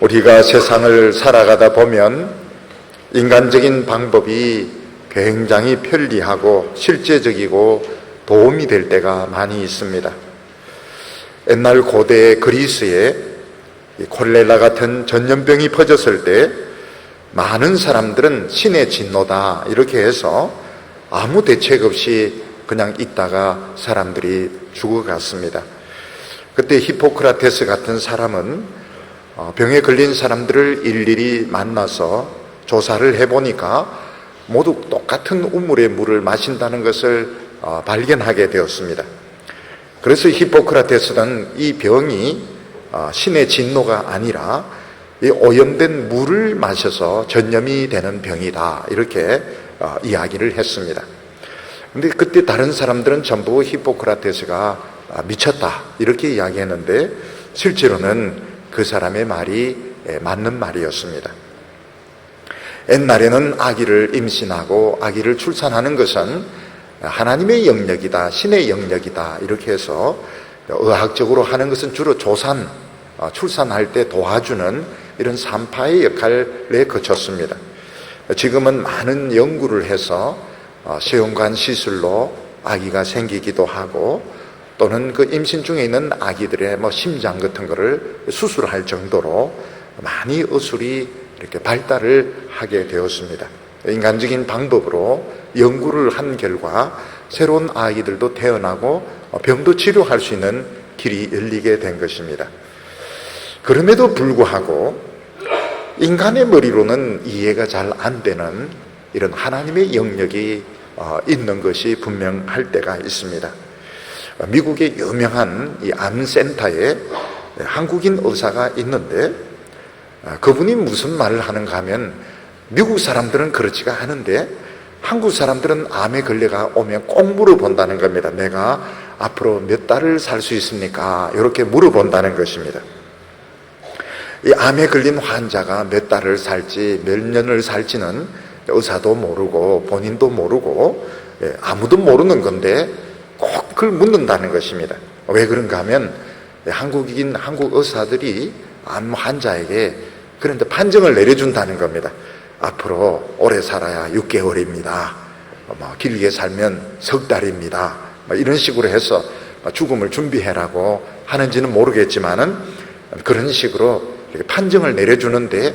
우리가 세상을 살아가다 보면 인간적인 방법이 굉장히 편리하고 실제적이고 도움이 될 때가 많이 있습니다. 옛날 고대 그리스에 콜레라 같은 전염병이 퍼졌을 때 많은 사람들은 신의 진노다 이렇게 해서 아무 대책 없이 그냥 있다가 사람들이 죽어갔습니다. 그때 히포크라테스 같은 사람은 병에 걸린 사람들을 일일이 만나서 조사를 해보니까 모두 똑같은 우물의 물을 마신다는 것을 발견하게 되었습니다. 그래서 히포크라테스는 이 병이 신의 진노가 아니라 이 오염된 물을 마셔서 전염이 되는 병이다 이렇게 이야기를 했습니다. 근데 그때 다른 사람들은 전부 히포크라테스가 미쳤다 이렇게 이야기했는데 실제로는 그 사람의 말이 맞는 말이었습니다. 옛날에는 아기를 임신하고 아기를 출산하는 것은 하나님의 영역이다, 신의 영역이다 이렇게 해서 의학적으로 하는 것은 주로 조산, 출산할 때 도와주는 이런 산파의 역할에 그쳤습니다. 지금은 많은 연구를 해서 시험관 시술로 아기가 생기기도 하고 또는 그 임신 중에 있는 아기들의 심장 같은 거를 수술할 정도로 많이 의술이 이렇게 발달을 하게 되었습니다. 인간적인 방법으로 연구를 한 결과 새로운 아이들도 태어나고 병도 치료할 수 있는 길이 열리게 된 것입니다. 그럼에도 불구하고 인간의 머리로는 이해가 잘 안 되는 이런 하나님의 영역이 있는 것이 분명할 때가 있습니다. 미국의 유명한 이 암센터에 한국인 의사가 있는데 그분이 무슨 말을 하는가 하면 미국 사람들은 그렇지가 않은데 한국 사람들은 암에 걸려가 오면 꼭 물어본다는 겁니다. 내가 앞으로 몇 달을 살 수 있습니까? 이렇게 물어본다는 것입니다. 이 암에 걸린 환자가 몇 달을 살지 몇 년을 살지는 의사도 모르고 본인도 모르고 아무도 모르는 건데 꼭 그걸 묻는다는 것입니다. 왜 그런가 하면 한국 의사들이 암 환자에게 그런데 판정을 내려준다는 겁니다. 앞으로 오래 살아야 6개월입니다. 길게 살면 석 달입니다. 이런 식으로 해서 죽음을 준비해라고 하는지는 모르겠지만은 그런 식으로 이렇게 판정을 내려주는데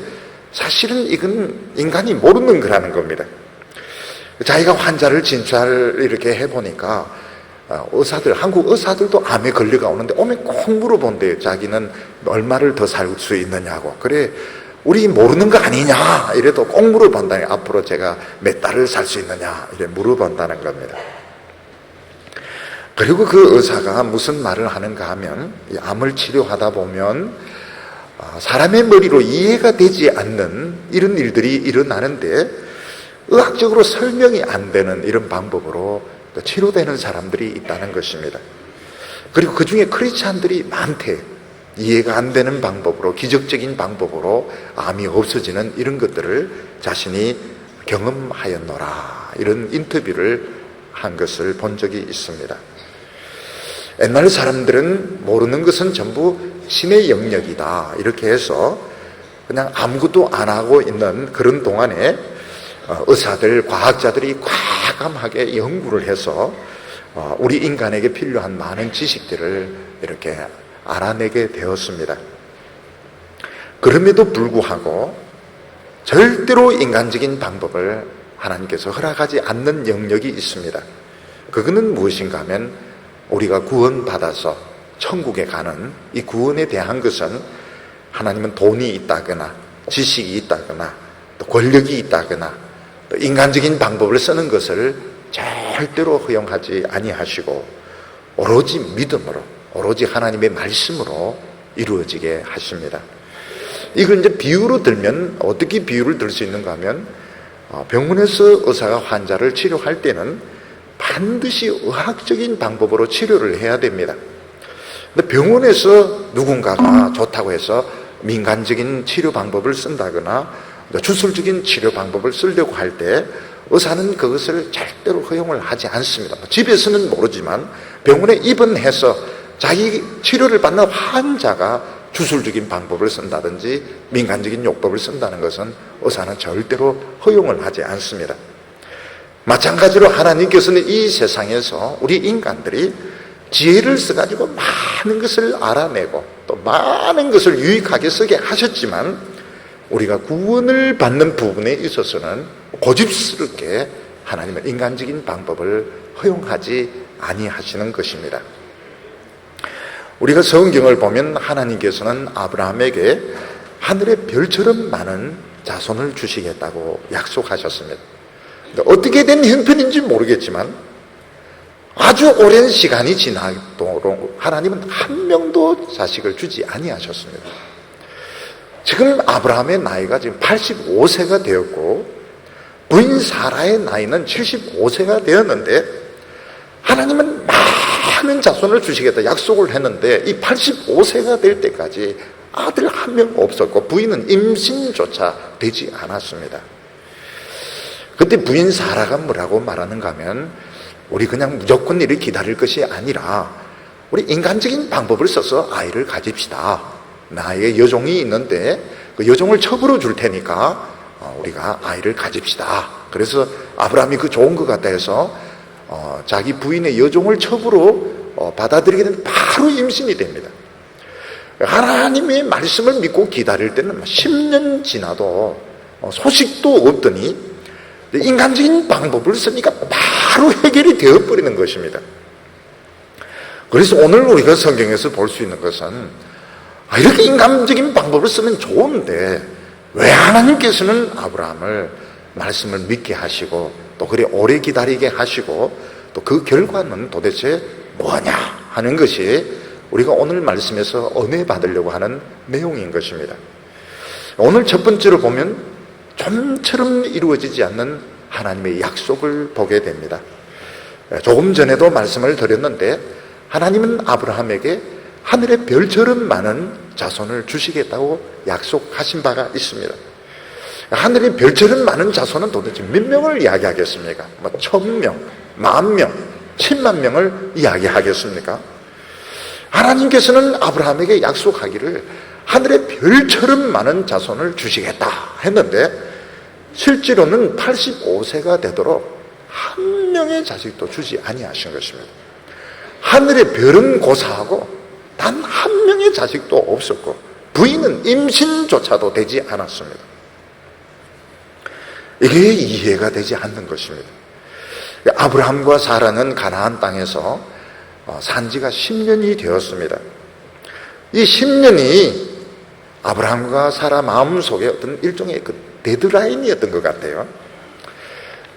사실은 이건 인간이 모르는 거라는 겁니다. 자기가 환자를 진찰을 이렇게 해보니까 의사들, 한국 의사들도 암에 걸려가 오는데 오면 꼭 물어본대요. 자기는 얼마를 더 살 수 있느냐고. 그래, 우리 모르는 거 아니냐? 이래도 꼭 물어본다니. 앞으로 제가 몇 달을 살 수 있느냐? 이래 물어본다는 겁니다. 그리고 그 의사가 무슨 말을 하는가 하면 이 암을 치료하다 보면 사람의 머리로 이해가 되지 않는 이런 일들이 일어나는데 의학적으로 설명이 안 되는 이런 방법으로 치료되는 사람들이 있다는 것입니다. 그리고 그 중에 크리스찬들이 많대. 이해가 안 되는 방법으로, 기적적인 방법으로 암이 없어지는 이런 것들을 자신이 경험하였노라. 이런 인터뷰를 한 것을 본 적이 있습니다. 옛날 사람들은 모르는 것은 전부 신의 영역이다. 이렇게 해서 그냥 아무것도 안 하고 있는 그런 동안에 의사들, 과학자들이 과감하게 연구를 해서 우리 인간에게 필요한 많은 지식들을 이렇게 알아내게 되었습니다. 그럼에도 불구하고 절대로 인간적인 방법을 하나님께서 허락하지 않는 영역이 있습니다. 그거는 무엇인가 하면 우리가 구원받아서 천국에 가는 이 구원에 대한 것은 하나님은 돈이 있다거나 지식이 있다거나 또 권력이 있다거나 또 인간적인 방법을 쓰는 것을 절대로 허용하지 아니하시고 오로지 믿음으로 오로지 하나님의 말씀으로 이루어지게 하십니다. 이걸 이제 비유로 들면 어떻게 비유를 들 수 있는가 하면 병원에서 의사가 환자를 치료할 때는 반드시 의학적인 방법으로 치료를 해야 됩니다. 근데 병원에서 누군가가 좋다고 해서 민간적인 치료 방법을 쓴다거나 주술적인 치료 방법을 쓰려고 할 때 의사는 그것을 절대로 허용을 하지 않습니다. 집에서는 모르지만 병원에 입원해서 자기 치료를 받는 환자가 주술적인 방법을 쓴다든지 민간적인 요법을 쓴다는 것은 의사는 절대로 허용을 하지 않습니다. 마찬가지로 하나님께서는 이 세상에서 우리 인간들이 지혜를 써가지고 많은 것을 알아내고 또 많은 것을 유익하게 쓰게 하셨지만 우리가 구원을 받는 부분에 있어서는 고집스럽게 하나님은 인간적인 방법을 허용하지 아니하시는 것입니다. 우리가 성경을 보면 하나님께서는 아브라함에게 하늘의 별처럼 많은 자손을 주시겠다고 약속하셨습니다. 어떻게 된 형편인지 모르겠지만 아주 오랜 시간이 지나도록 하나님은 한 명도 자식을 주지 아니하셨습니다. 지금 아브라함의 나이가 지금 85세가 되었고 부인 사라의 나이는 75세가 되었는데 하나님은 많은 자손을 주시겠다 약속을 했는데 이 85세가 될 때까지 아들 한 명 없었고 부인은 임신조차 되지 않았습니다. 그때 부인 사라가 뭐라고 말하는가 하면 우리 그냥 무조건 이렇게 기다릴 것이 아니라 우리 인간적인 방법을 써서 아이를 가집시다. 나에게 여종이 있는데 그 여종을 첩으로 줄 테니까 우리가 아이를 가집시다. 그래서 아브라함이 그 좋은 것 같다 해서 자기 부인의 여종을 첩으로 받아들이게 되면 바로 임신이 됩니다. 하나님의 말씀을 믿고 기다릴 때는 10년 지나도 소식도 없더니 인간적인 방법을 쓰니까 바로 해결이 되어버리는 것입니다. 그래서 오늘 우리가 성경에서 볼 수 있는 것은 이렇게 인간적인 방법을 쓰면 좋은데 왜 하나님께서는 아브라함을 말씀을 믿게 하시고 또 그래 오래 기다리게 하시고 또 그 결과는 도대체 뭐냐 하는 것이 우리가 오늘 말씀에서 은혜 받으려고 하는 내용인 것입니다. 오늘 첫 번째로 보면 좀처럼 이루어지지 않는 하나님의 약속을 보게 됩니다. 조금 전에도 말씀을 드렸는데 하나님은 아브라함에게 하늘의 별처럼 많은 자손을 주시겠다고 약속하신 바가 있습니다. 하늘의 별처럼 많은 자손은 도대체 몇 명을 이야기하겠습니까? 1000명, 10,000명, 100,000명을 이야기하겠습니까? 하나님께서는 아브라함에게 약속하기를 하늘의 별처럼 많은 자손을 주시겠다 했는데 실제로는 85세가 되도록 한 명의 자식도 주지 아니하신 것입니다. 하늘의 별은 고사하고 단 한 명의 자식도 없었고 부인은 임신조차도 되지 않았습니다. 이게 이해가 되지 않는 것입니다. 아브라함과 사라는 가나안 땅에서 산지가 10년이 되었습니다. 이 10년이 아브라함과 사라 마음속에 어떤 일종의 그 데드라인이었던 것 같아요.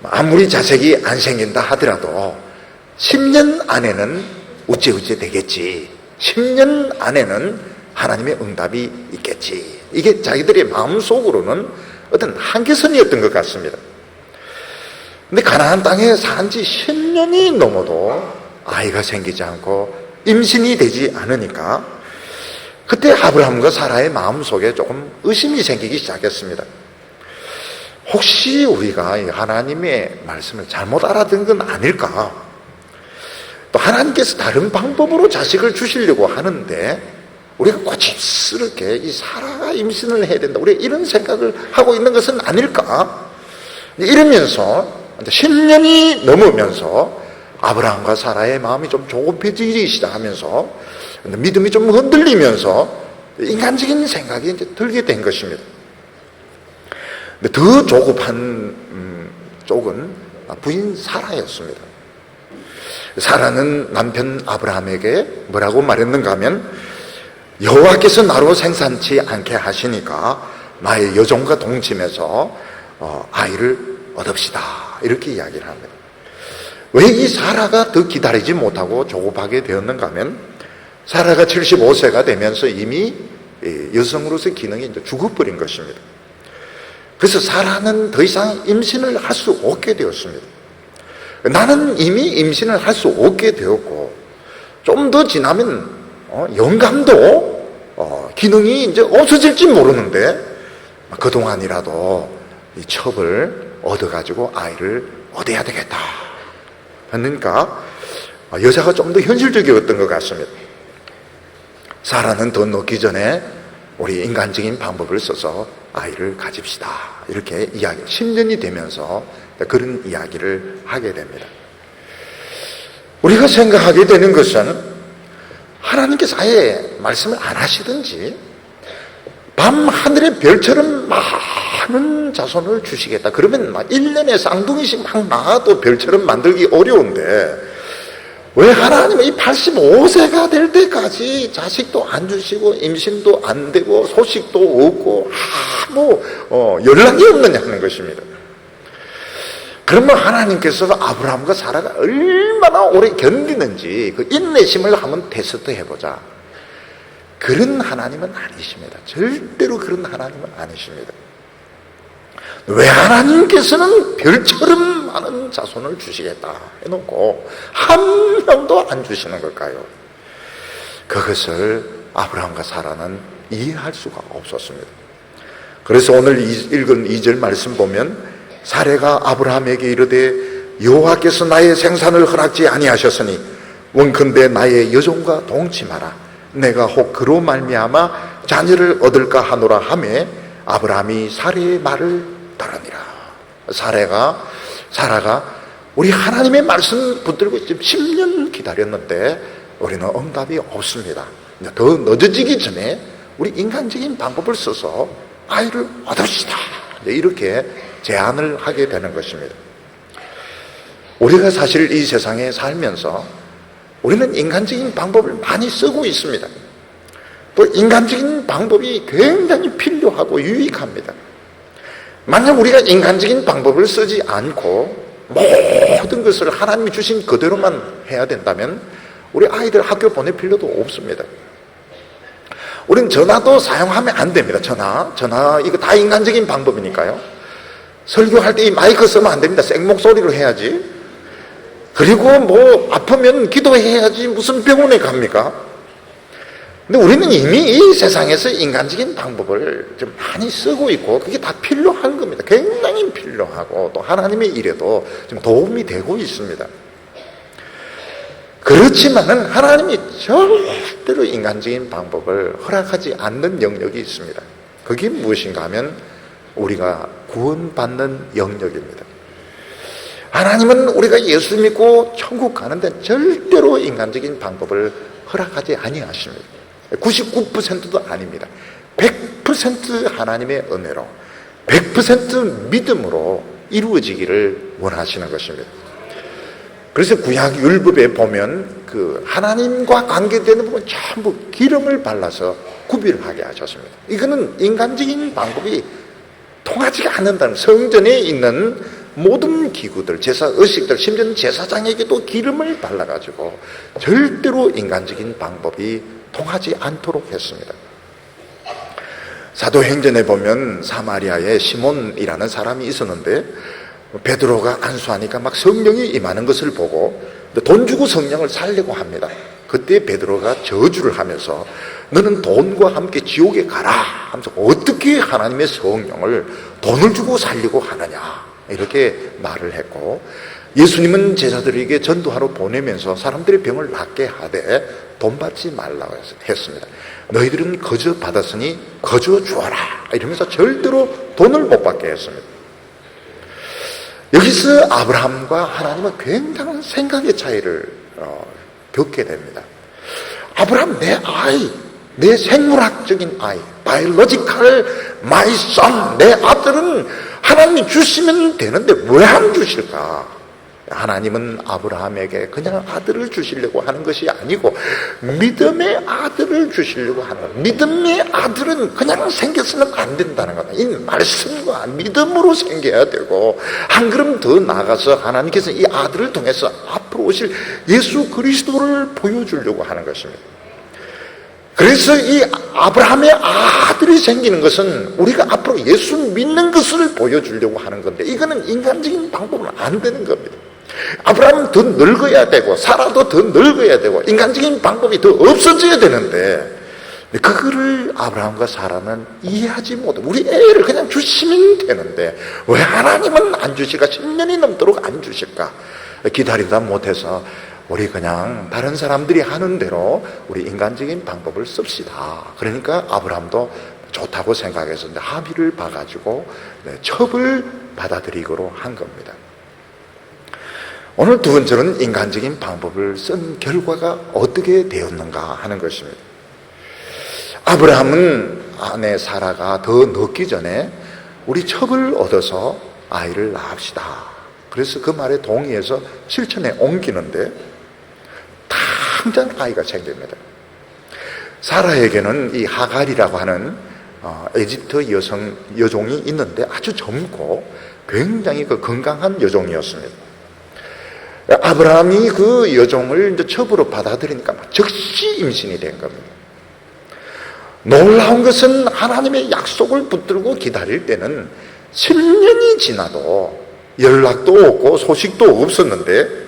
아무리 자식이 안 생긴다 하더라도 10년 안에는 어찌어찌 되겠지. 10년 안에는 하나님의 응답이 있겠지. 이게 자기들의 마음속으로는 어떤 한계선이었던 것 같습니다. 근데 가나안 땅에 산 지 10년이 넘어도 아이가 생기지 않고 임신이 되지 않으니까 그때 아브라함과 사라의 마음속에 조금 의심이 생기기 시작했습니다. 혹시 우리가 하나님의 말씀을 잘못 알아듣은 건 아닐까? 또 하나님께서 다른 방법으로 자식을 주시려고 하는데 우리가 고집스럽게 이 사라가 임신을 해야 된다. 우리가 이런 생각을 하고 있는 것은 아닐까? 이러면서 10년이 넘으면서 아브라함과 사라의 마음이 좀 조급해지기 시작하면서 믿음이 좀 흔들리면서 인간적인 생각이 이제 들게 된 것입니다. 근데 더 조급한 쪽은 부인 사라였습니다. 사라는 남편 아브라함에게 뭐라고 말했는가 하면 여호와께서 나로 생산치 않게 하시니까 나의 여종과 동침해서 아이를 얻읍시다 이렇게 이야기를 합니다. 왜 이 사라가 더 기다리지 못하고 조급하게 되었는가 하면 사라가 75세가 되면서 이미 여성으로서의 기능이 이제 죽어버린 것입니다. 그래서 사라는 더 이상 임신을 할 수 없게 되었습니다. 나는 이미 임신을 할 수 없게 되었고 좀 더 지나면 영감도 기능이 이제 없어질지 모르는데 그동안이라도 이 첩을 얻어가지고 아이를 얻어야 되겠다. 그러니까 여자가 좀 더 현실적이었던 것 같습니다. 사라는 더 늦기 전에 우리 인간적인 방법을 써서 아이를 가집시다, 이렇게 이야기, 10년이 되면서 그런 이야기를 하게 됩니다. 우리가 생각하게 되는 것은 하나님께서 아예 말씀을 안 하시든지 밤 하늘의 별처럼 많은 자손을 주시겠다, 그러면 막 1년에 쌍둥이씩 막 낳아도 별처럼 만들기 어려운데 왜 하나님은 이 85세가 될 때까지 자식도 안 주시고 임신도 안 되고 소식도 없고 아무 연락이 없느냐는 것입니다. 그러면 하나님께서 아브라함과 사라가 얼마나 오래 견디는지 그 인내심을 한번 테스트 해보자. 그런 하나님은 아니십니다. 절대로 그런 하나님은 아니십니다. 왜 하나님께서는 별처럼 많은 자손을 주시겠다 해놓고 한 명도 안 주시는 걸까요? 그것을 아브라함과 사라는 이해할 수가 없었습니다. 그래서 오늘 읽은 2절 말씀 보면 사라가 아브라함에게 이르되 여호와께서 나의 생산을 허락지 아니하셨으니 원컨대 나의 여종과 동침하라. 내가 혹 그로 말미암아 자녀를 얻을까 하노라 하매 아브라함이 사라의 말을 따르니라. 사라가 우리 하나님의 말씀 붙들고 지금 10년 기다렸는데 우리는 응답이 없습니다. 더 늦어지기 전에 우리 인간적인 방법을 써서 아이를 얻읍시다, 이렇게 제안을 하게 되는 것입니다. 우리가 사실 이 세상에 살면서 우리는 인간적인 방법을 많이 쓰고 있습니다. 또 인간적인 방법이 굉장히 필요하고 유익합니다. 만약 우리가 인간적인 방법을 쓰지 않고 모든 것을 하나님이 주신 그대로만 해야 된다면 우리 아이들 학교 보낼 필요도 없습니다. 우리는 전화도 사용하면 안 됩니다. 전화 이거 다 인간적인 방법이니까요. 설교할 때 이 마이크 쓰면 안 됩니다. 생목소리로 해야지. 그리고 아프면 기도해야지 무슨 병원에 갑니까? 근데 우리는 이미 이 세상에서 인간적인 방법을 좀 많이 쓰고 있고 그게 다 필요한 겁니다. 굉장히 필요하고 또 하나님의 일에도 좀 도움이 되고 있습니다. 그렇지만은 하나님이 절대로 인간적인 방법을 허락하지 않는 영역이 있습니다. 그게 무엇인가 하면 우리가 구원받는 영역입니다. 하나님은 우리가 예수 믿고 천국 가는데 절대로 인간적인 방법을 허락하지 아니하십니다. 99%도 아닙니다. 100% 하나님의 은혜로 100% 믿음으로 이루어지기를 원하시는 것입니다. 그래서 구약 율법에 보면 그 하나님과 관계되는 부분 전부 기름을 발라서 구별하게 하셨습니다. 이거는 인간적인 방법이 통하지가 않는다는, 성전에 있는 모든 기구들, 제사 의식들, 심지어는 제사장에게도 기름을 발라가지고 절대로 인간적인 방법이 통하지 않도록 했습니다. 사도행전에 보면 사마리아에 시몬이라는 사람이 있었는데 베드로가 안수하니까 막 성령이 임하는 것을 보고 돈 주고 성령을 살려고 합니다. 그때 베드로가 저주를 하면서 너는 돈과 함께 지옥에 가라 하면서 어떻게 하나님의 성령을 돈을 주고 살리고 하느냐 이렇게 말을 했고, 예수님은 제자들에게 전도하러 보내면서 사람들의 병을 낫게 하되 돈 받지 말라고 했습니다. 너희들은 거저 받았으니 거저 주어라 이러면서 절대로 돈을 못 받게 했습니다. 여기서 아브라함과 하나님은 굉장한 생각의 차이를 겪게 됩니다. 아브라함, 내 아이, 내 생물학적인 아이, biological my son, 내 아들은 하나님이 주시면 되는데 왜 안 주실까? 하나님은 아브라함에게 그냥 아들을 주시려고 하는 것이 아니고 믿음의 아들을 주시려고 하는 거예요. 믿음의 아들은 그냥 생겼으면 안 된다는 거다. 이 말씀과 믿음으로 생겨야 되고, 한 걸음 더 나아가서 하나님께서 이 아들을 통해서 앞으로 오실 예수 그리스도를 보여주려고 하는 것입니다. 그래서 이 아브라함의 아들이 생기는 것은 우리가 앞으로 예수 믿는 것을 보여주려고 하는 건데, 이거는 인간적인 방법은 안 되는 겁니다. 아브라함은 더 늙어야 되고 사라도 더 늙어야 되고 인간적인 방법이 더 없어져야 되는데, 그거를 아브라함과 사라는 이해하지 못해. 우리 애를 그냥 주시면 되는데 왜 하나님은 안 주실까? 10년이 넘도록 안 주실까? 기다리다 못해서 우리 그냥 다른 사람들이 하는 대로 우리 인간적인 방법을 씁시다. 그러니까 아브라함도 좋다고 생각해서 합의를 봐가지고 첩을 받아들이기로 한 겁니다. 오늘 두 번째는 인간적인 방법을 쓴 결과가 어떻게 되었는가 하는 것입니다. 아브라함은 아내 사라가 더 늦기 전에 우리 첩을 얻어서 아이를 낳읍시다. 그래서 그 말에 동의해서 실천에 옮기는데 당장 아이가 생깁니다. 사라에게는 이 하갈이라고 하는 에집트 여종이 있는데 아주 젊고 굉장히 건강한 여종이었습니다. 아브라함이 그 여종을 이제 첩으로 받아들이니까 즉시 임신이 된 겁니다. 놀라운 것은 하나님의 약속을 붙들고 기다릴 때는 10년이 지나도 연락도 없고 소식도 없었는데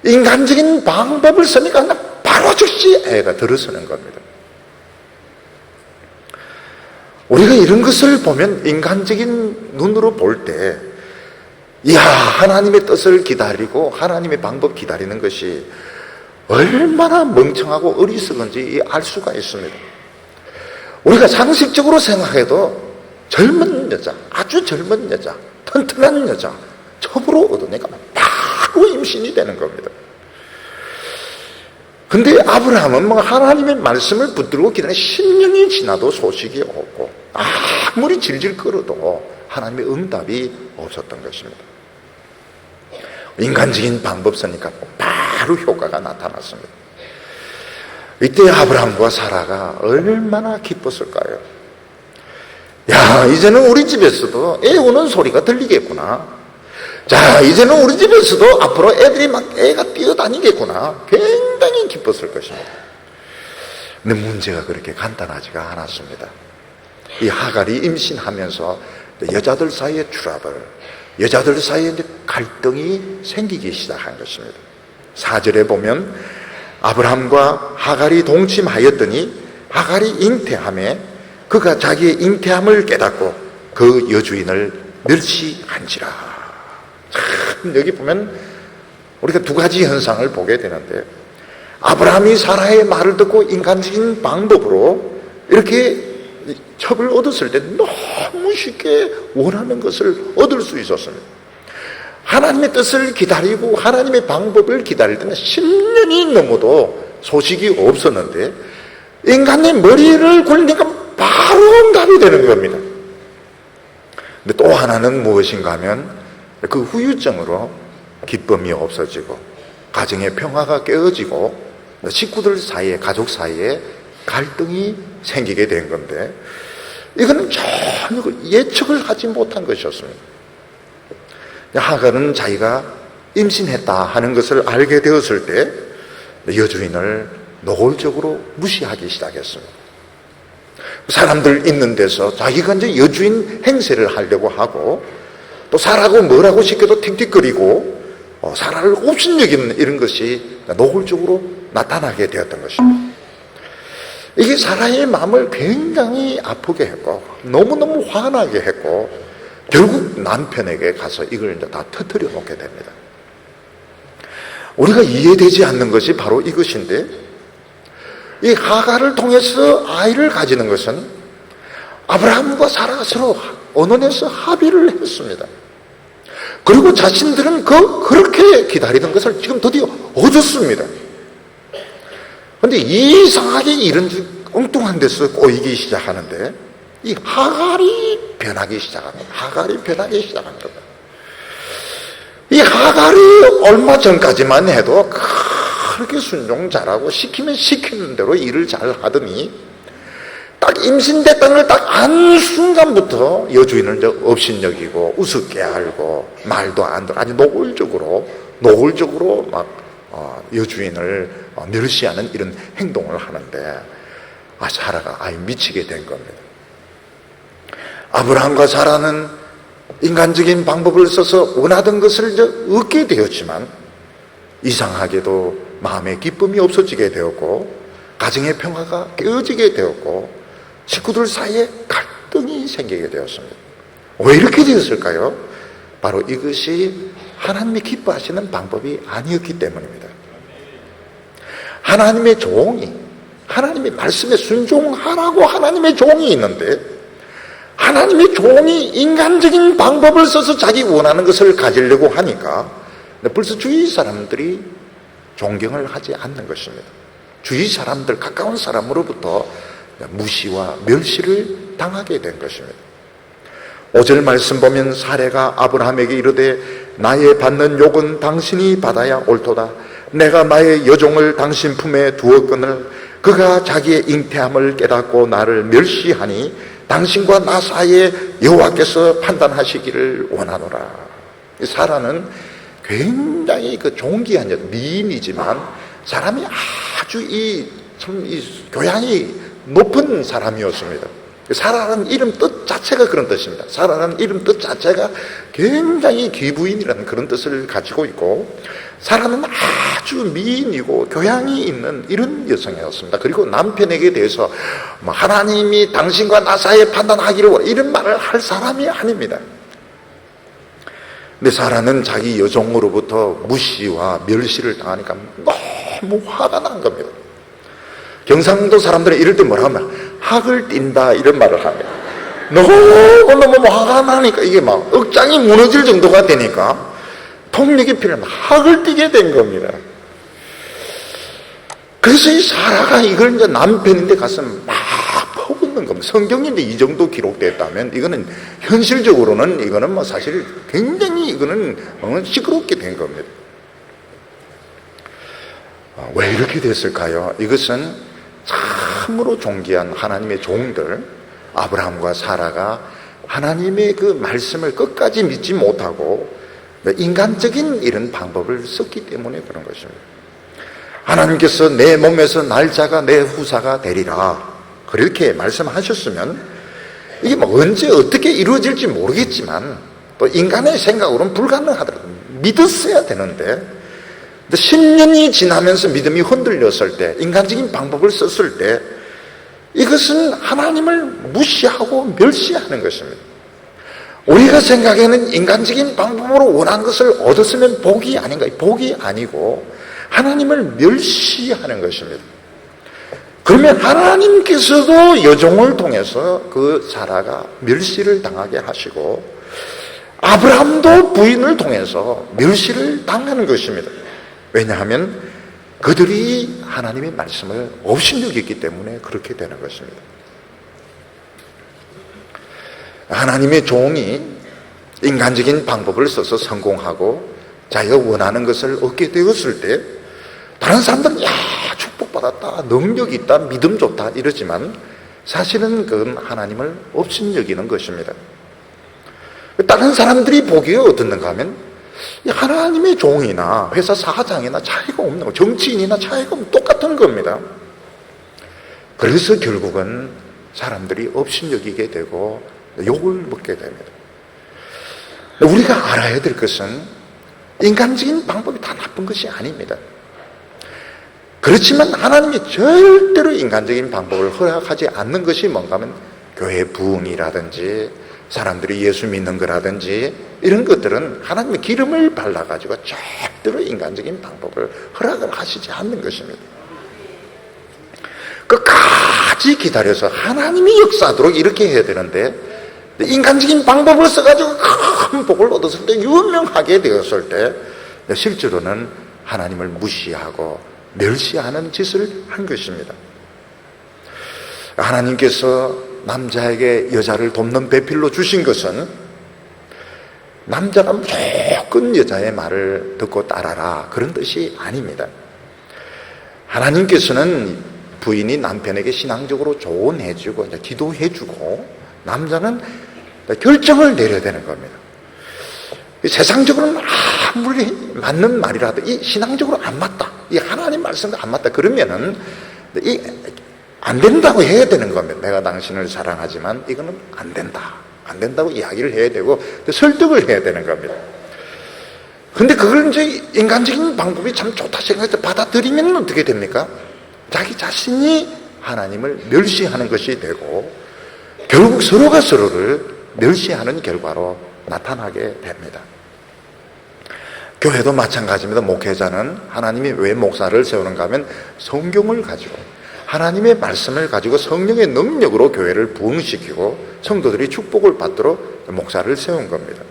인간적인 방법을 쓰니까 바로 즉시 애가 들어서는 겁니다. 우리가 이런 것을 보면 인간적인 눈으로 볼 때 이야, 하나님의 뜻을 기다리고 하나님의 방법 기다리는 것이 얼마나 멍청하고 어리석은지 알 수가 있습니다. 우리가 상식적으로 생각해도 젊은 여자, 아주 젊은 여자, 튼튼한 여자 첩으로 얻으니까 바로 임신이 되는 겁니다. 근데 아브라함은 하나님의 말씀을 붙들고 기다리는 10년이 지나도 소식이 없고 아무리 질질 끌어도 하나님의 응답이 없었던 것입니다. 인간적인 방법 쓰니까 바로 효과가 나타났습니다. 이때 아브라함과 사라가 얼마나 기뻤을까요? 야, 이제는 우리 집에서도 애 우는 소리가 들리겠구나. 자, 이제는 우리 집에서도 앞으로 애들이 애가 뛰어다니겠구나. 굉장히 기뻤을 것입니다. 근데 문제가 그렇게 간단하지가 않았습니다. 이 하갈이 임신하면서 여자들 사이에 트러블, 여자들 사이에 이제 갈등이 생기기 시작한 것입니다. 4절에 보면 아브라함과 하갈이 동침하였더니 하갈이 잉태함에 그가 자기의 잉태함을 깨닫고 그 여주인을 멸시한지라. 참, 여기 보면 우리가 두 가지 현상을 보게 되는데 아브라함이 사라의 말을 듣고 인간적인 방법으로 이렇게 첩을 얻었을 때 너무 쉽게 원하는 것을 얻을 수 있었습니다. 하나님의 뜻을 기다리고 하나님의 방법을 기다릴 때는 10년이 넘어도 소식이 없었는데 인간의 머리를 굴리니까 바로 응답이 되는 겁니다. 근데 또 하나는 무엇인가 하면 그 후유증으로 기쁨이 없어지고 가정의 평화가 깨어지고 식구들 사이에, 가족 사이에 갈등이 생기게 된 건데 이거는 전혀 예측을 하지 못한 것이었습니다. 하갈은 자기가 임신했다 하는 것을 알게 되었을 때 여주인을 노골적으로 무시하기 시작했습니다. 사람들 있는 데서 자기가 이제 여주인 행세를 하려고 하고 또 사라고 뭐라고 시켜도 틱틱거리고 사라를 업신여기는 이런 것이 노골적으로 나타나게 되었던 것입니다. 이게 사라의 마음을 굉장히 아프게 했고 너무너무 화나게 했고 결국 남편에게 가서 이걸 이제 다 터뜨려 놓게 됩니다. 우리가 이해되지 않는 것이 바로 이것인데 이 하갈을 통해서 아이를 가지는 것은 아브라함과 사라가 서로 언언해서 합의를 했습니다. 그리고 자신들은 그렇게 기다리던 것을 지금 드디어 얻었습니다. 그런데 이상하게 이런 엉뚱한 데서 꼬이기 시작하는데 이 하갈이 변하기 시작합니다. 하갈이 변하기 시작한 겁니다. 이 하갈이 얼마 전까지만 해도 그렇게 순종 잘하고 시키면 시키는 대로 일을 잘 하더니 딱 임신됐다는 걸 딱 안 순간부터 여주인을 이제 업신여기고 우습게 알고 말도 안 들어 아주 노골적으로 막 여주인을 멸시하는 이런 행동을 하는데 사라가 아예 미치게 된 겁니다. 아브라함과 사라는 인간적인 방법을 써서 원하던 것을 이제 얻게 되었지만 이상하게도 마음의 기쁨이 없어지게 되었고 가정의 평화가 깨어지게 되었고 식구들 사이에 갈등이 생기게 되었습니다. 왜 이렇게 되었을까요? 바로 이것이 하나님이 기뻐하시는 방법이 아니었기 때문입니다. 하나님의 종이, 하나님의 말씀에 순종하라고 하나님의 종이 있는데, 하나님의 종이 인간적인 방법을 써서 자기 원하는 것을 가지려고 하니까 벌써 주위 사람들이 존경을 하지 않는 것입니다. 주위 사람들, 가까운 사람으로부터 무시와 멸시를 당하게 된 것입니다. 5절 말씀 보면 사레가 아브라함에게 이르되 나의 받는 욕은 당신이 받아야 옳도다. 내가 나의 여종을 당신 품에 두었거늘 그가 자기의 잉태함을 깨닫고 나를 멸시하니 당신과 나 사이에 여호와께서 판단하시기를 원하노라. 사라는 굉장히 존귀한 미인이지만 사람이 아주 교양이 높은 사람이었습니다. 사라는 이름 뜻 자체가 그런 뜻입니다. 사라는 이름 뜻 자체가 굉장히 귀부인이라는 그런 뜻을 가지고 있고, 사라는 아주 미인이고 교양이 있는 이런 여성이었습니다. 그리고 남편에게 대해서 하나님이 당신과 나 사이에 판단하기를 원해, 이런 말을 할 사람이 아닙니다. 근데 사라는 자기 여종으로부터 무시와 멸시를 당하니까 너무 화가 난 겁니다. 경상도 사람들은 이럴 때 뭐라 하면 학을 띈다 이런 말을 합니다. 너무 화가 나니까 이게 막 억장이 무너질 정도가 되니까 통력이 필요하면 학을 띠게 된 겁니다. 그래서 이 사라가 이걸 이제 남편인데 가서 막 퍼붓는 겁니다. 성경인데 이 정도 기록됐다면 이거는 현실적으로는 이거는 뭐 사실 굉장히 이거는 시끄럽게 된 겁니다. 왜 이렇게 됐을까요? 이것은 참으로 존귀한 하나님의 종들 아브라함과 사라가 하나님의 그 말씀을 끝까지 믿지 못하고 인간적인 이런 방법을 썼기 때문에 그런 것입니다. 하나님께서 내 몸에서 날짜가 내 후사가 되리라 그렇게 말씀하셨으면 이게 뭐 언제 어떻게 이루어질지 모르겠지만 또 인간의 생각으로는 불가능하더라도 믿었어야 되는데 10년이 지나면서 믿음이 흔들렸을 때, 인간적인 방법을 썼을 때 이것은 하나님을 무시하고 멸시하는 것입니다. 우리가 생각에는 인간적인 방법으로 원한 것을 얻었으면 복이 아닌가? 복이 아니고 하나님을 멸시하는 것입니다. 그러면 하나님께서도 여종을 통해서 그 사라가 멸시를 당하게 하시고 아브라함도 부인을 통해서 멸시를 당하는 것입니다. 왜냐하면 그들이 하나님의 말씀을 업신여겼기 때문에 그렇게 되는 것입니다. 하나님의 종이 인간적인 방법을 써서 성공하고 자기가 원하는 것을 얻게 되었을 때 다른 사람들은 야 축복받았다, 능력 있다, 믿음 좋다 이러지만 사실은 그건 하나님을 업신여기는 것입니다. 다른 사람들이 보기에 어떻는가 하면 하나님의 종이나 회사 사장이나 차이가 없는 거, 정치인이나 차이가 없는 똑같은 겁니다. 그래서 결국은 사람들이 업신여기게 되고 욕을 먹게 됩니다. 우리가 알아야 될 것은 인간적인 방법이 다 나쁜 것이 아닙니다. 그렇지만 하나님이 절대로 인간적인 방법을 허락하지 않는 것이 뭔가 하면 교회 부흥이라든지 사람들이 예수 믿는 거라든지 이런 것들은 하나님의 기름을 발라가지고 절대로 인간적인 방법을 허락을 하시지 않는 것입니다. 끝까지 기다려서 하나님이 역사하도록 이렇게 해야 되는데 인간적인 방법을 써가지고 큰 복을 얻었을 때, 유명하게 되었을 때 실제로는 하나님을 무시하고 멸시하는 짓을 한 것입니다. 하나님께서 남자에게 여자를 돕는 배필로 주신 것은 남자가 무조건 여자의 말을 듣고 따라라 그런 뜻이 아닙니다. 하나님께서는 부인이 남편에게 신앙적으로 조언해주고 기도해주고 남자는 결정을 내려야 되는 겁니다. 세상적으로는 아무리 맞는 말이라도 이 신앙적으로 안 맞다, 이 하나님 말씀과 안 맞다 그러면은 안 된다고 해야 되는 겁니다. 내가 당신을 사랑하지만 이거는 안 된다, 안 된다고 이야기를 해야 되고 설득을 해야 되는 겁니다. 근데 그걸 이제 인간적인 방법이 참 좋다 생각해서 받아들이면 어떻게 됩니까? 자기 자신이 하나님을 멸시하는 것이 되고 결국 서로가 서로를 멸시하는 결과로 나타나게 됩니다. 교회도 마찬가지입니다. 목회자는 하나님이 왜 목사를 세우는가 하면 성경을 가지고 하나님의 말씀을 가지고 성령의 능력으로 교회를 부흥시키고 성도들이 축복을 받도록 목사를 세운 겁니다.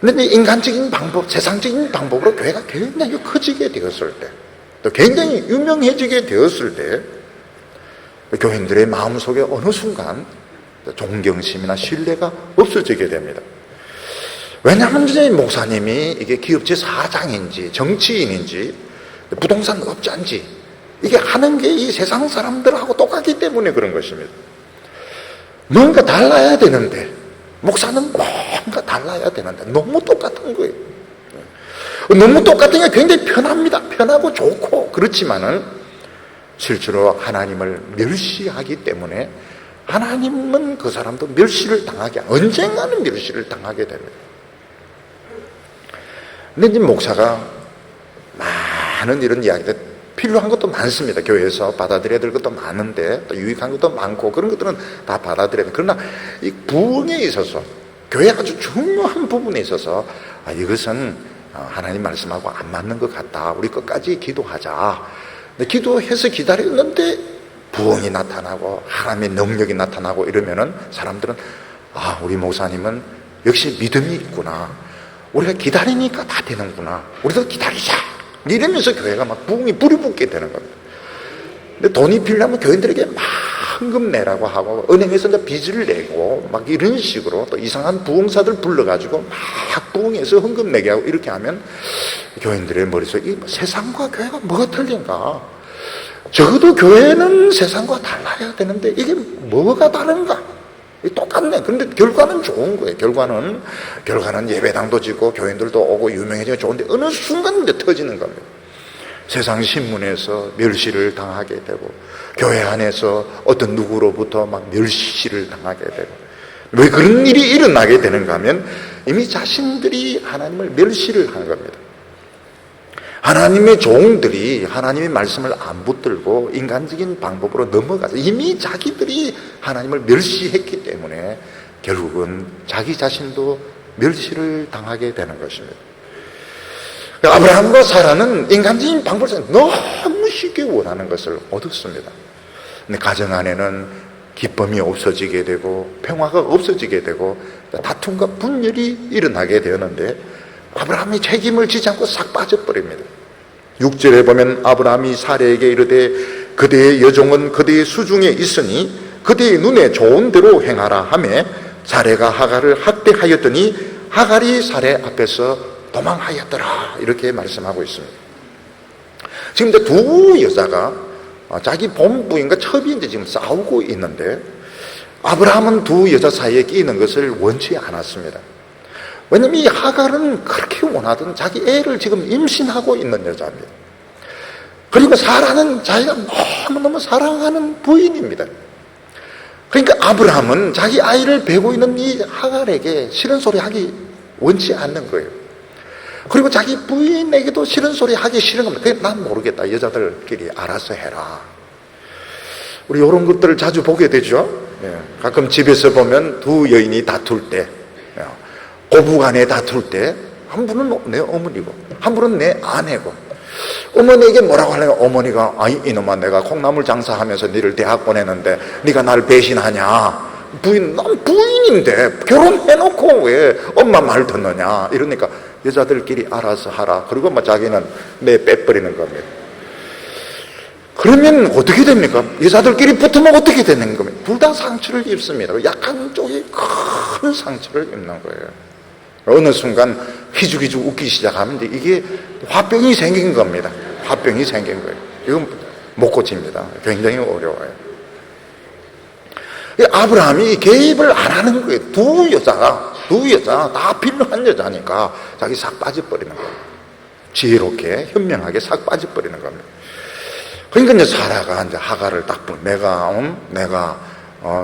그런데 인간적인 방법, 세상적인 방법으로 교회가 굉장히 커지게 되었을 때, 또 굉장히 유명해지게 되었을 때 교인들의 마음속에 어느 순간 존경심이나 신뢰가 없어지게 됩니다. 왜냐하면 이제 목사님이 이게 기업체 사장인지 정치인인지 부동산 업자인지 이게 하는 게 이 세상 사람들하고 똑같기 때문에 그런 것입니다. 뭔가 달라야 되는데 목사는 뭔가 달라야 되는데 너무 똑같은 거예요. 너무 똑같은 게 굉장히 편합니다. 편하고 좋고 그렇지만은 실제로 하나님을 멸시하기 때문에 하나님은 그 사람도 멸시를 당하게, 언젠가는 멸시를 당하게 됩니다. 근데 이제 목사가 많은 이런 이야기들, 필요한 것도 많습니다. 교회에서 받아들여야 될 것도 많은데 또 유익한 것도 많고 그런 것들은 다 받아들여야 돼요. 그러나 이 부흥에 있어서 교회 아주 중요한 부분에 있어서 이것은 하나님 말씀하고 안 맞는 것 같다. 우리 끝까지 기도하자. 근데 기도해서 기다렸는데 부흥이 나타나고 하나님의 능력이 나타나고 이러면은 사람들은 우리 목사님은 역시 믿음이 있구나. 우리가 기다리니까 다 되는구나. 우리도 기다리자. 이러면서 교회가 막 부흥이 불이 붙게 되는 겁니다. 근데 돈이 필요하면 교인들에게 막 헌금 내라고 하고 은행에서 이제 빚을 내고 막 이런 식으로 또 이상한 부흥사들 불러가지고 막 부흥해서 헌금 내게 하고 이렇게 하면 교인들의 머릿속에 이 세상과 교회가 뭐가 틀린가? 적어도 교회는 세상과 달라야 되는데 이게 뭐가 다른가? 똑같네. 그런데 결과는 좋은 거예요. 결과는 예배당도 짓고 교인들도 오고 유명해지면 좋은데 어느 순간 이제 터지는 겁니다. 세상 신문에서 멸시를 당하게 되고 교회 안에서 어떤 누구로부터 막 멸시를 당하게 되고 왜 그런 일이 일어나게 되는가 하면 이미 자신들이 하나님을 멸시를 하는 겁니다. 하나님의 종들이 하나님의 말씀을 안 붙들고 인간적인 방법으로 넘어가서 이미 자기들이 하나님을 멸시했기 때문에 결국은 자기 자신도 멸시를 당하게 되는 것입니다. 아브라함과 사라는 인간적인 방법을 너무 쉽게 원하는 것을 얻었습니다. 근데 가정 안에는 기쁨이 없어지게 되고 평화가 없어지게 되고 다툼과 분열이 일어나게 되었는데 아브라함이 책임을 지지 않고 싹 빠져버립니다. 6절에 보면 아브라함이 사레에게 이르되 그대의 여종은 그대의 수중에 있으니 그대의 눈에 좋은 대로 행하라 하며 사레가 하갈을 학대하였더니 하갈이 사레 앞에서 도망하였더라 이렇게 말씀하고 있습니다. 지금 이제 두 여자가 자기 본부인과 첩이인데 지금 싸우고 있는데 아브라함은 두 여자 사이에 끼는 것을 원치 않았습니다. 왜냐하면 이 하갈은 그렇게 원하던 자기 애를 지금 임신하고 있는 여자입니다. 그리고 사라는 자기가 너무너무 사랑하는 부인입니다. 그러니까 아브라함은 자기 아이를 베고 있는 이 하갈에게 싫은 소리 하기 원치 않는 거예요. 그리고 자기 부인에게도 싫은 소리 하기 싫은 겁니다. 그냥 난 모르겠다. 여자들끼리 알아서 해라. 우리 이런 것들을 자주 보게 되죠. 가끔 집에서 보면 두 여인이 다툴 때 고부간에 다툴 때 한 분은 내 어머니고 한 분은 내 아내고 어머니에게 뭐라고 하려면 어머니가 이놈아 내가 콩나물 장사하면서 너를 대학 보내는데 네가 나를 배신하냐. 난 부인인데 결혼해놓고 왜 엄마 말 듣느냐 이러니까 여자들끼리 알아서 하라. 그리고 자기는 내 빼버리는 겁니다. 그러면 어떻게 됩니까? 여자들끼리 붙으면 어떻게 되는 겁니까? 둘 다 상처를 입습니다. 약한 쪽이 큰 상처를 입는 거예요. 어느 순간 휘죽휘죽 웃기 시작하면 이게 화병이 생긴 겁니다. 화병이 생긴 거예요. 이건 못 고칩니다. 굉장히 어려워요. 아브라함이 개입을 안 하는 거예요. 두 여자 다 필요한 여자니까 자기 싹 빠져버리는 거예요. 지혜롭게 현명하게 싹 빠져버리는 겁니다. 그러니까 이제 사라가 이제 하갈을 딱 보고 내가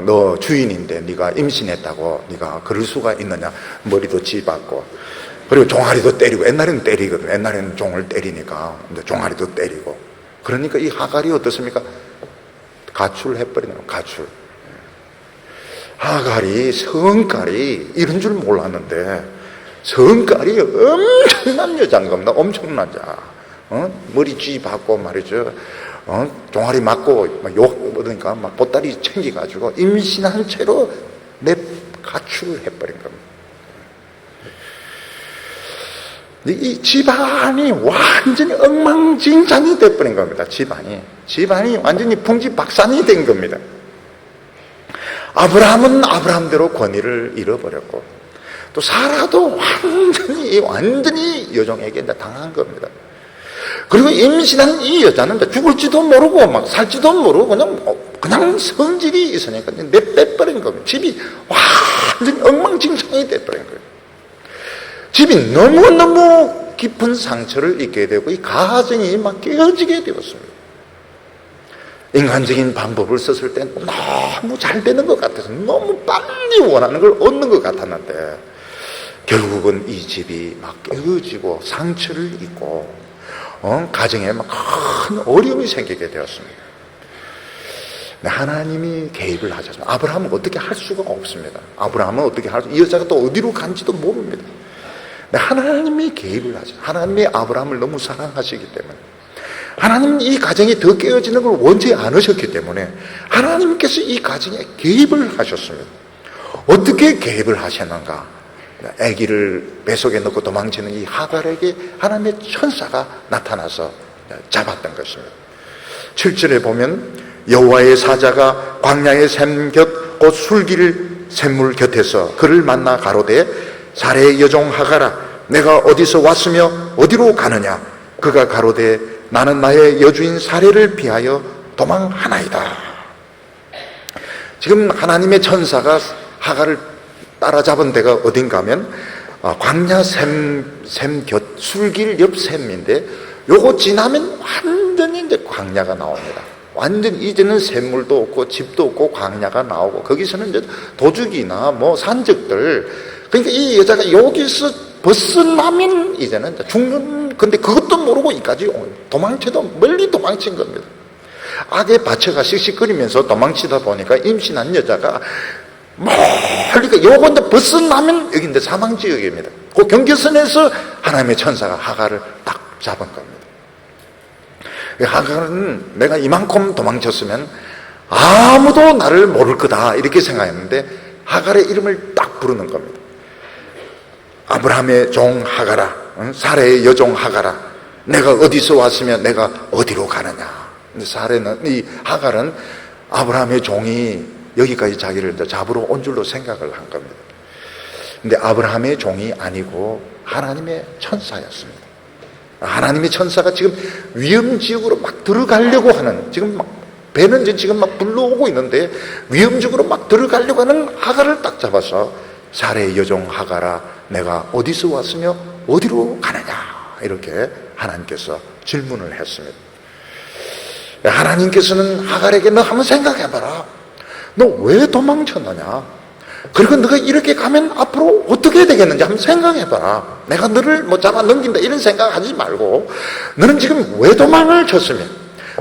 너 주인인데 네가 임신했다고 네가 그럴 수가 있느냐. 머리도 쥐박고 그리고 종아리도 때리고 옛날에는 때리거든. 옛날에는 종을 때리니까 이제 종아리도 때리고 그러니까 이 하갈이 어떻습니까? 가출해버리는 거예요. 가출. 하갈이 성깔이 이런 줄 몰랐는데 성깔이 엄청난 여자인 겁니다. 엄청난 여자. 머리 쥐받고 말이죠. 종아리 맞고 막 욕 얻으니까 막 보따리 챙겨가지고 임신한 채로 내 가출을 해버린 겁니다. 이 집안이 완전히 엉망진창이 돼버린 겁니다. 집안이 완전히 풍지박산이 된 겁니다. 아브라함은 아브라함대로 권위를 잃어버렸고, 또 사라도 완전히 여종에게 당한 겁니다. 그리고 임신한 이 여자는 죽을지도 모르고 막 살지도 모르고 그냥 성질이 있으니까 내빼버린 겁니다. 집이 완전히 엉망진창이 돼버린 거예요. 집이 너무너무 깊은 상처를 입게 되고 이 가정이 막 깨어지게 되었습니다. 인간적인 방법을 썼을 때 너무 잘 되는 것 같아서 너무 빨리 원하는 걸 얻는 것 같았는데 결국은 이 집이 막 깨어지고 상처를 입고 가정에 막 큰 어려움이 생기게 되었습니다. 하나님이 개입을 하셨습니다. 아브라함은 어떻게 할 수가 없습니다. 아브라함은 어떻게 이 여자가 또 어디로 간지도 모릅니다. 하나님이 개입을 하죠. 하나님이 아브라함을 너무 사랑하시기 때문에, 하나님은 이 가정이 더 깨어지는 걸 원치 않으셨기 때문에 하나님께서 이 가정에 개입을 하셨습니다. 어떻게 개입을 하셨는가? 아기를 뱃속에 넣고 도망치는 이 하갈에게 하나님의 천사가 나타나서 잡았던 것입니다. 7절에 보면 여호와의 사자가 광야의 샘 곁 곧 술길 샘물 곁에서 그를 만나 가로되 사레의 여종 하갈아 내가 어디서 왔으며 어디로 가느냐? 그가 가로되 나는 나의 여주인 사레를 피하여 도망하나이다. 지금 하나님의 천사가 하갈을 따라잡은 데가 어딘가 하면 광야 샘 곁 술길 옆 샘인데 요거 지나면 완전히 이제 광야가 나옵니다. 완전 이제는 샘물도 없고 집도 없고 광야가 나오고 거기서는 이제 도둑이나 뭐 산적들, 그러니까 이 여자가 여기서 벗어나면 이제는 죽는, 근데 그것도 모르고 이까지 도망쳐도 멀리 도망친 겁니다. 악의 바처가 씩씩거리면서 도망치다 보니까 임신한 여자가 멀리, 요거 이제 벗어나면 여기 이제 사망지역입니다. 그 경계선에서 하나님의 천사가 하갈을 딱 잡은 겁니다. 하갈은 내가 이만큼 도망쳤으면 아무도 나를 모를 거다 이렇게 생각했는데 하갈의 이름을 딱 부르는 겁니다. 아브라함의 종 하갈아, 사레의 여종 하갈아, 내가 어디서 왔으며 내가 어디로 가느냐. 사레는, 이 하갈은 아브라함의 종이 여기까지 자기를 잡으러 온 줄로 생각을 한 겁니다. 근데 아브라함의 종이 아니고 하나님의 천사였습니다. 하나님의 천사가 지금 위험지역으로 막 들어가려고 하는, 지금 막 배는 지금 막 불러오고 있는데 위험지역으로 막 들어가려고 하는 하갈을 딱 잡아서 사레의 여종 하갈아 내가 어디서 왔으며 어디로 가느냐 이렇게 하나님께서 질문을 했습니다. 하나님께서는 하갈에게 너 한번 생각해봐라. 너 왜 도망쳤느냐? 그리고 너가 이렇게 가면 앞으로 어떻게 되겠는지 한번 생각해봐라. 내가 너를 뭐 잡아 넘긴다 이런 생각하지 말고 너는 지금 왜 도망을 쳤으면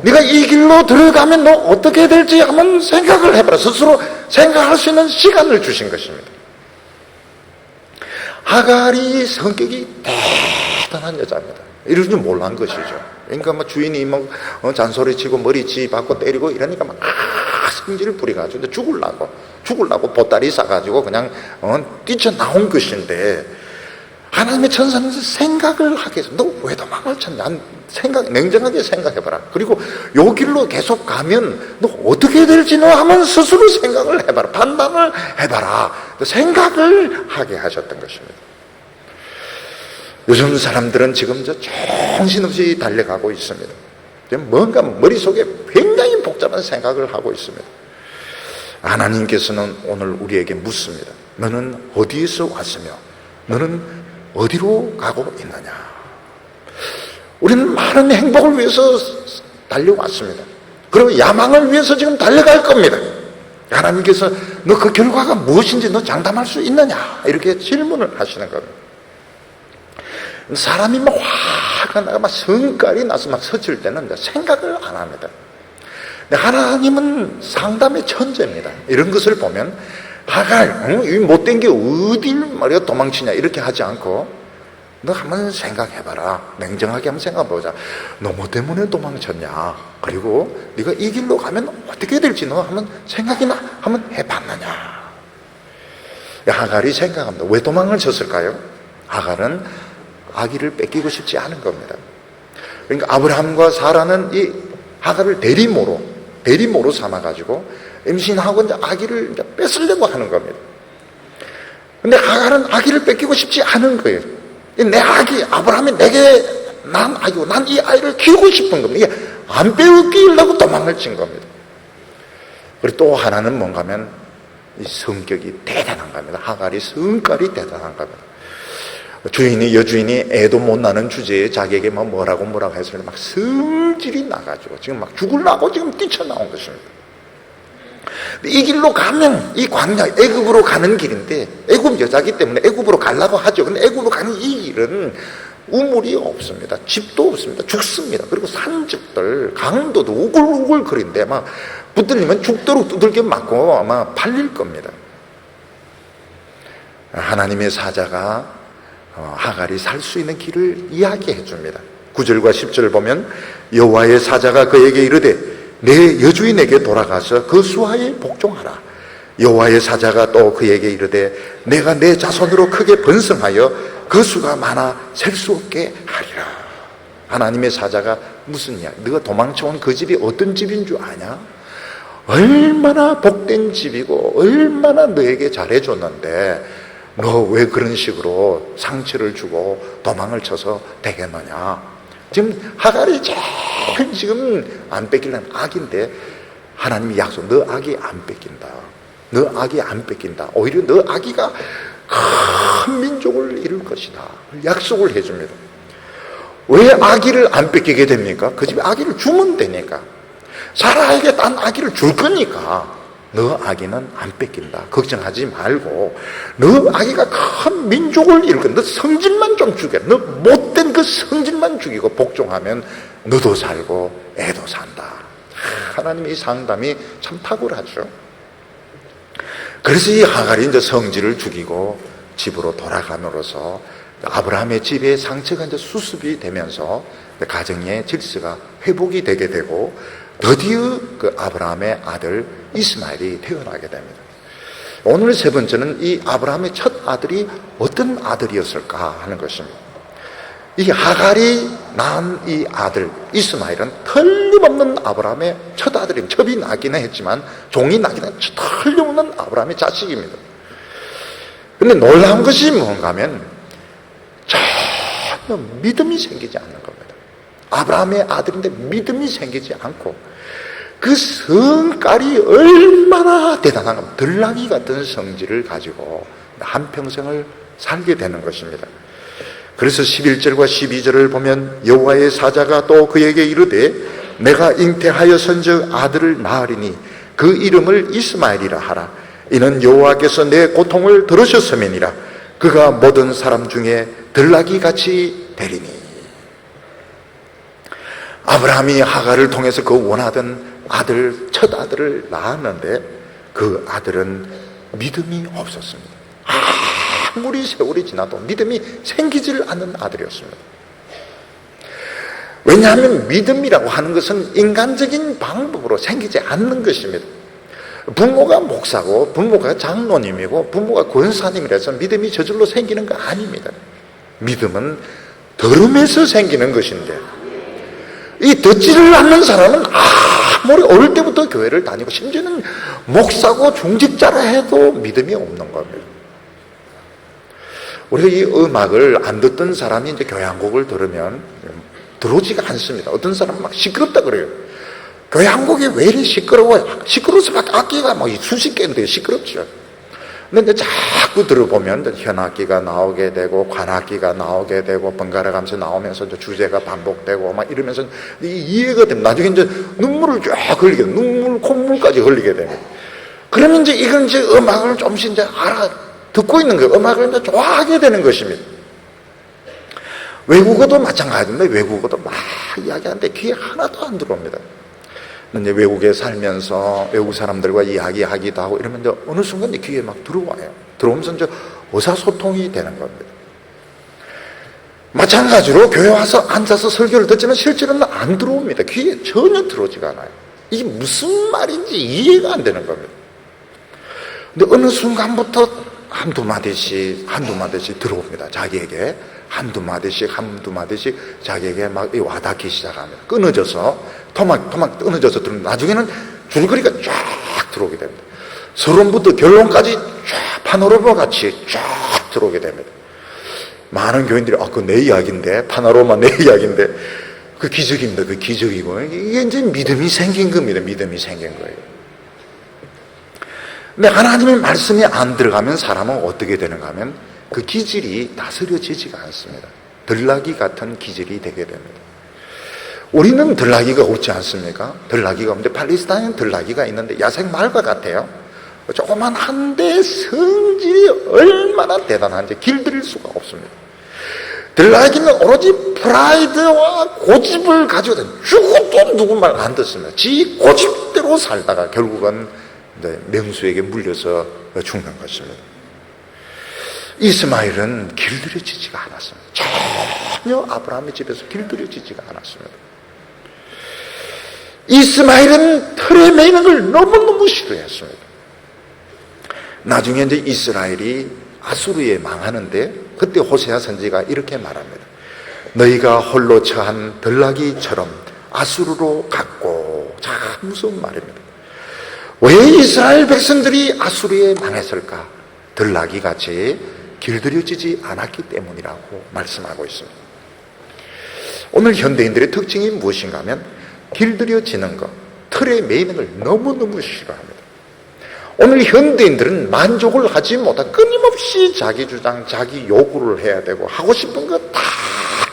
네가 이 길로 들어가면 너 어떻게 될지 한번 생각을 해봐라. 스스로 생각할 수 있는 시간을 주신 것입니다. 하갈이 성격이 대단한 여자입니다. 이럴 줄 몰란 것이죠. 그러니까 뭐 주인이 뭐 잔소리치고 머리 쥐받고 때리고 이러니까 막 성질을 부려가지고 죽으려고 보따리 싸가지고 그냥 뛰쳐나온 것인데 하나님의 천사는 생각을 하게 해서 너 왜 도망을 쳤냐? 냉정하게 생각해봐라. 그리고 요 길로 계속 가면 너 어떻게 될지는 한번 스스로 생각을 해봐라. 판단을 해봐라. 생각을 하게 하셨던 것입니다. 요즘 사람들은 지금 정신없이 달려가고 있습니다. 뭔가 머릿속에 굉장히 복잡한 생각을 하고 있습니다. 하나님께서는 오늘 우리에게 묻습니다. 너는 어디에서 왔으며 너는 어디로 가고 있느냐? 우리는 많은 행복을 위해서 달려왔습니다. 그리고 야망을 위해서 지금 달려갈 겁니다. 하나님께서 너 그 결과가 무엇인지 너 장담할 수 있느냐? 이렇게 질문을 하시는 겁니다. 사람이 막 화가 나고 막 성깔이 나서 막 서칠 때는 생각을 안 합니다. 하나님은 상담의 천재입니다. 이런 것을 보면 하갈, 이 못된 게 어딜 말이야 도망치냐 이렇게 하지 않고 너 한번 생각해봐라. 냉정하게 한번 생각해보자. 너 뭐 때문에 도망쳤냐? 그리고 네가 이 길로 가면 어떻게 될지 너 한번 생각이나 한번 해봤느냐? 하갈이 생각합니다. 왜 도망을 쳤을까요? 하갈은 아기를 뺏기고 싶지 않은 겁니다. 그러니까 아브라함과 사라는 이 하갈을 대리모로 삼아가지고 임신하고 이제 아기를 이제 뺏으려고 하는 겁니다. 근데 하갈은 아기를 뺏기고 싶지 않은 거예요. 내 아기, 아브라함이 내게 난 아기고 난 이 아이를 키우고 싶은 겁니다. 이게 안 빼앗기려고 도망을 친 겁니다. 그리고 또 하나는 뭔가 하면 이 성격이 대단한 겁니다. 하갈이 성깔이 대단한 겁니다. 여주인이 애도 못 낳는 주제에 자기에게 뭐라고 해서 막 성질이 나가지고 지금 막 죽으려고 지금 뛰쳐나온 것입니다. 이 길로 가면 이 광야 애굽으로 가는 길인데 애굽 여자기 때문에 애굽으로 가려고 하죠. 근데 애굽으로 가는 이 길은 우물이 없습니다. 집도 없습니다. 죽습니다. 그리고 산적들 강도도 우글우글 거린데 아마 붙들리면 죽도록 두들겨 맞고 아마 팔릴 겁니다. 하나님의 사자가 하갈이 살 수 있는 길을 이야기해 줍니다. 9절과 10절 보면 여호와의 사자가 그에게 이르되 내 여주인에게 돌아가서 그 수하에 복종하라. 여호와의 사자가 또 그에게 이르되 내가 내 자손으로 크게 번성하여 그 수가 많아 셀 수 없게 하리라. 하나님의 사자가 무슨 이야기? 네가 도망쳐온 그 집이 어떤 집인 줄 아냐? 얼마나 복된 집이고 얼마나 너에게 잘해줬는데 너 왜 그런 식으로 상처를 주고 도망을 쳐서 되겠느냐? 지금 하갈이 제일 지금 안 뺏기려는 악인데 하나님이 약속, 너 악이 안 뺏긴다. 너 악이 안 뺏긴다. 오히려 너 아기가 큰 민족을 이룰 것이다. 약속을 해줍니다. 왜 아기를 안 뺏기게 됩니까? 그 집에 아기를 주면 되니까. 사라에게 딴 아기를 줄 거니까. 너 아기는 안 뺏긴다. 걱정하지 말고 너 아기가 큰 민족을 이룰 거야. 너 성질만 좀 죽여. 너 못된 그 성질만 죽이고 복종하면 너도 살고 애도 산다. 하나님의 이 상담이 참 탁월하죠. 그래서 이 하갈이 이제 성질을 죽이고 집으로 돌아감으로써 아브라함의 집에 상처가 이제 수습이 되면서 가정의 질서가 회복이 되게 되고 드디어 그 아브라함의 아들 이스마엘이 태어나게 됩니다. 오늘 세 번째는 이 아브라함의 첫 아들이 어떤 아들이었을까 하는 것입니다. 이 하갈이 낳은 이 아들 이스마엘은 틀림없는 아브라함의 첫 아들입니다. 첩이 나기는 했지만 종이 나기는 했지만 틀림없는 아브라함의 자식입니다. 그런데 놀라운 것이 뭔가 하면 전혀 믿음이 생기지 않는 겁니다. 아브라함의 아들인데 믿음이 생기지 않고 그 성깔이 얼마나 대단한 겁니다. 들나귀 같은 성질을 가지고 한평생을 살게 되는 것입니다. 그래서 11절과 12절을 보면 여호와의 사자가 또 그에게 이르되 내가 잉태하여선즉 아들을 낳으리니 그 이름을 이스마엘이라 하라. 이는 여호와께서 내 고통을 들으셨음이니라. 그가 모든 사람 중에 들나귀같이 되리니. 아브라함이 하갈을 통해서 그 원하던 아들, 첫 아들을 낳았는데 그 아들은 믿음이 없었습니다. 아무리 세월이 지나도 믿음이 생기질 않는 아들이었습니다. 왜냐하면 믿음이라고 하는 것은 인간적인 방법으로 생기지 않는 것입니다. 부모가 목사고 부모가 장로님이고 부모가 권사님이라서 믿음이 저절로 생기는 거 아닙니다. 믿음은 들음에서 생기는 것인데 이 듣지를 않는 사람은 아무리 어릴 때부터 교회를 다니고 심지어는 목사고 중직자라 해도 믿음이 없는 겁니다. 우리가 이 음악을 안 듣던 사람이 이제 교회 한 곡을 들으면 들어오지가 않습니다. 어떤 사람은 막 시끄럽다 그래요. 교회 한 곡이 왜 이리 시끄러워요? 시끄러워서 막 악기가 막 수십 개인데 시끄럽죠. 근데 자꾸 들어보면 현악기가 나오게 되고 관악기가 나오게 되고 번갈아 가면서 나오면서 이제 주제가 반복되고 막 이러면서 이해가 됩니다. 나중에 이제 눈물을 쫙 흘리게 돼요. 눈물, 콧물까지 흘리게 됩니다. 그러면 이제 이건 이제 음악을 조금씩 이제 듣고 있는 거예요. 음악을 이제 좋아하게 되는 것입니다. 외국어도 마찬가지인데 외국어도 막 이야기하는데 귀에 하나도 안 들어옵니다. 이제 외국에 살면서 외국 사람들과 이야기하기도 하고 이러면 이제 어느 순간 귀에 막 들어와요. 들어오면서 이제 의사소통이 되는 겁니다. 마찬가지로 교회 와서 앉아서 설교를 듣지만 실제로는 안 들어옵니다. 귀에 전혀 들어오지가 않아요. 이게 무슨 말인지 이해가 안 되는 겁니다. 근데 어느 순간부터 한두 마디씩 들어옵니다. 자기에게 한두 마디씩 자기에게 막 와닿기 시작합니다. 끊어져서 토막 끊어져서 들으면 나중에는 줄거리가 쫙 들어오게 됩니다. 서론부터 결론까지 쫙 파노라마 같이 쫙 들어오게 됩니다. 많은 교인들이 그거 내 이야기인데, 파노라마 내 이야기인데, 그 기적입니다. 그 기적이고 이게 이제 믿음이 생긴 겁니다. 믿음이 생긴 거예요. 근데 하나님의 말씀이 안 들어가면 사람은 어떻게 되는가 하면 그 기질이 다스려지지가 않습니다. 들나귀 같은 기질이 되게 됩니다. 우리는 들나귀가 없지 않습니까? 들나귀가 없는데 팔레스타인은 들나귀가 있는데 야생 말과 같아요. 조그만 한데 성질이 얼마나 대단한지 길들일 수가 없습니다. 들나귀는 오로지 프라이드와 고집을 가지고 죽어도 누구 말 안 듣습니다. 지 고집대로 살다가 결국은 명수에게 물려서 죽는 것입니다. 이스마엘은 길들여지지가 않았습니다. 전혀 아브라함의 집에서 길들여지지가 않았습니다. 이스마엘은 틀에 매이는 걸 너무너무 싫어했습니다. 나중에 이제 이스라엘이 아수르에 망하는데 그때 호세아 선지가 이렇게 말합니다. 너희가 홀로 처한 들나귀처럼 아수르로 갔고. 참 무서운 말입니다. 왜 이스라엘 백성들이 아수르에 망했을까? 들나귀같이 길들여지지 않았기 때문이라고 말씀하고 있습니다. 오늘 현대인들의 특징이 무엇인가 하면 길들여지는 것, 틀에 매이는 걸 너무너무 싫어합니다. 오늘 현대인들은 만족을 하지 못하고 끊임없이 자기 주장, 자기 요구를 해야 되고 하고 싶은 거 다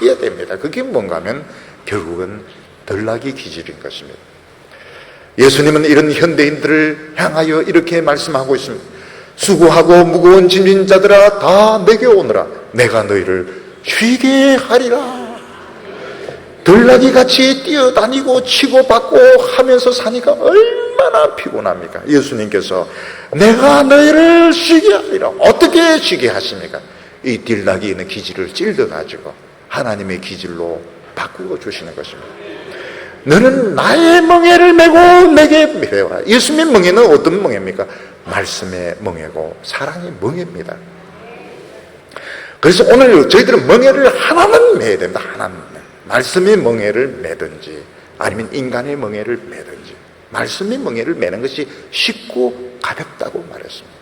해야 됩니다. 그게 뭔가 하면 결국은 들나귀 기질인 것입니다. 예수님은 이런 현대인들을 향하여 이렇게 말씀하고 있습니다. 수고하고 무거운 짐진 자들아 다 내게 오너라. 내가 너희를 쉬게 하리라. 들나귀같이 뛰어다니고 치고받고 하면서 사니까 얼마나 피곤합니까? 예수님께서 내가 너희를 쉬게 하리라. 어떻게 쉬게 하십니까? 이 들나귀에 있는 기질을 찔러가지고 하나님의 기질로 바꾸어 주시는 것입니다. 너는 나의 멍에를 메고 내게 배워라. 예수님의 멍에는 어떤 멍에입니까? 말씀의 멍에고 사랑의 멍에입니다. 그래서 오늘 저희들은 멍에를 하나는 매야 됩니다. 하나는. 말씀의 멍에를 매든지 아니면 인간의 멍에를 매든지 말씀의 멍에를 매는 것이 쉽고 가볍다고 말했습니다.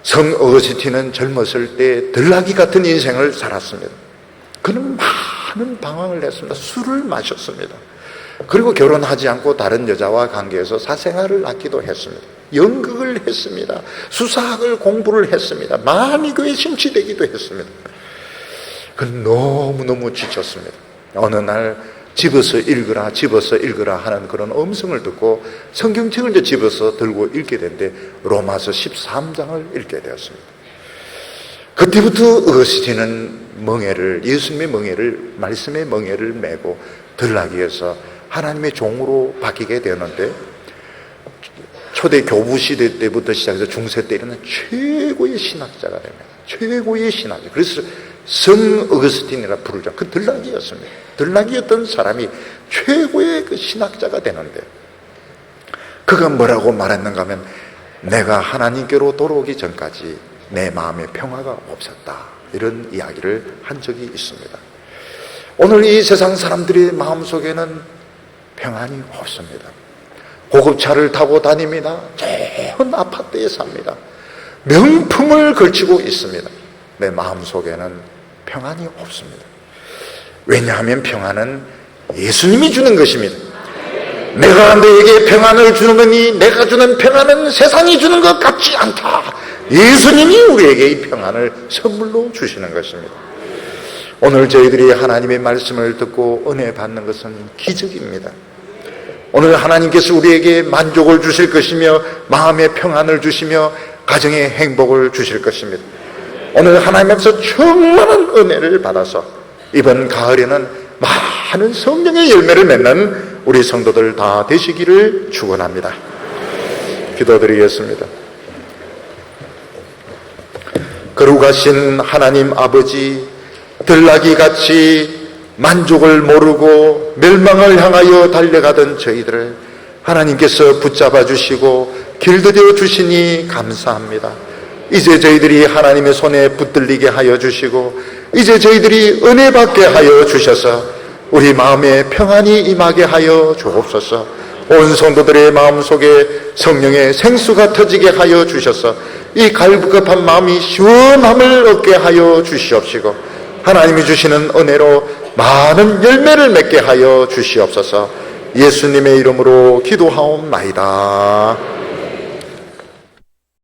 성 어거스틴은 젊었을 때 들나귀 같은 인생을 살았습니다. 그는 많은 방황을 했습니다. 술을 마셨습니다. 그리고 결혼하지 않고 다른 여자와 관계해서 사생활을 낳기도 했습니다. 연극을 했습니다. 수사학을 공부를 했습니다. 많이 교회에 심취되기도 했습니다. 그는 너무너무 지쳤습니다. 어느 날 집어서 읽으라 하는 그런 음성을 듣고 성경책을 이제 집어서 들고 읽게 됐는데 로마서 13장을 읽게 되었습니다. 그때부터 어거스틴은 멍에를, 예수님의 멍에를, 말씀의 멍에를 메고 들나귀에서 하나님의 종으로 바뀌게 되었는데 초대 교부 시대 때부터 시작해서 중세 때 이르는 최고의 신학자가 됩니다. 최고의 신학자. 그래서 성 어거스틴이라 부르죠. 그 들나귀였습니다. 들나귀였던 사람이 최고의 그 신학자가 되는데 그가 뭐라고 말했는가 하면 내가 하나님께로 돌아오기 전까지 내 마음에 평화가 없었다. 이런 이야기를 한 적이 있습니다. 오늘 이 세상 사람들의 마음속에는 평안이 없습니다. 고급차를 타고 다닙니다. 좋은 아파트에 삽니다. 명품을 걸치고 있습니다. 내 마음속에는 평안이 없습니다. 왜냐하면 평안은 예수님이 주는 것입니다. 내가 너에게 평안을 주는 거니 내가 주는 평안은 세상이 주는 것 같지 않다. 예수님이 우리에게 이 평안을 선물로 주시는 것입니다. 오늘 저희들이 하나님의 말씀을 듣고 은혜 받는 것은 기적입니다. 오늘 하나님께서 우리에게 만족을 주실 것이며 마음의 평안을 주시며 가정의 행복을 주실 것입니다. 오늘 하나님 앞에서 충만한 은혜를 받아서 이번 가을에는 많은 성령의 열매를 맺는 우리 성도들 다 되시기를 축원합니다. 기도드리겠습니다. 거룩하신 하나님 아버지, 들나귀같이 만족을 모르고 멸망을 향하여 달려가던 저희들을 하나님께서 붙잡아 주시고 길들여 주시니 감사합니다. 이제 저희들이 하나님의 손에 붙들리게 하여 주시고 이제 저희들이 은혜 받게 하여 주셔서 우리 마음에 평안이 임하게 하여 주옵소서. 온 성도들의 마음속에 성령의 생수가 터지게 하여 주셔서 이 갈급한 마음이 시원함을 얻게 하여 주시옵시고 하나님이 주시는 은혜로 많은 열매를 맺게 하여 주시옵소서. 예수님의 이름으로 기도하옵나이다.